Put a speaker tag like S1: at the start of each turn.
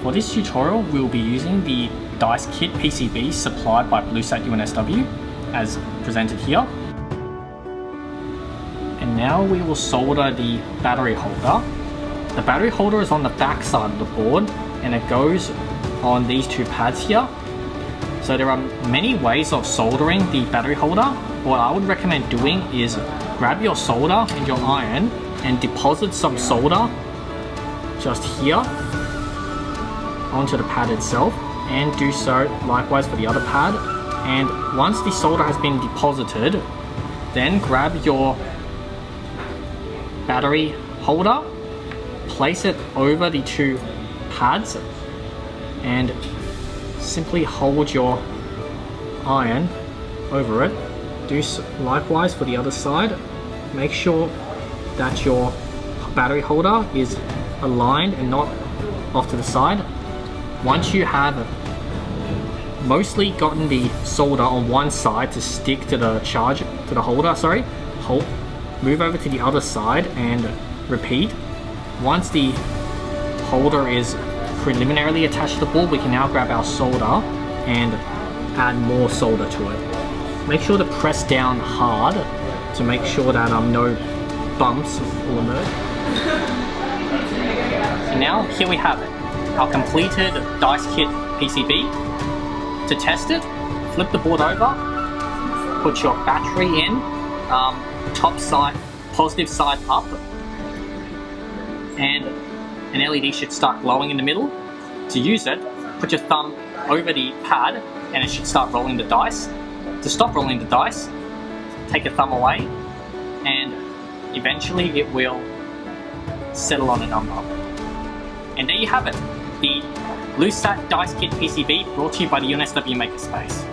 S1: For this tutorial, we'll be using the dice kit PCB supplied by BLUEsat UNSW, as presented here. And now we will solder the battery holder. The battery holder is on the back side of the board, and it goes on these two pads here. So there are many ways of soldering the battery holder. What I would recommend doing is grab your solder and your iron and deposit some solder just here onto the pad itself, and do so likewise for the other pad. And once the solder has been deposited, then grab your battery holder, place it over the two pads, and simply hold your iron over it. Do likewise for the other side. Make sure that your battery holder is aligned and not off to the side. Once you have mostly gotten the solder on one side to stick to the holder, move over to the other side and repeat. Once the holder is preliminarily attached to the board, we can now grab our solder and add more solder to it. Make sure to press down hard to make sure that no bumps will emerge. So now here we have it, our completed dice kit PCB. To test it, flip the board over, put your battery in, top side, positive side up, and an LED should start glowing in the middle. To use it, put your thumb over the pad and it should start rolling the dice. To stop rolling the dice, take your thumb away and eventually it will settle on a number. And there you have it, the BLUEsat dice kit PCB brought to you by the UNSW Makerspace.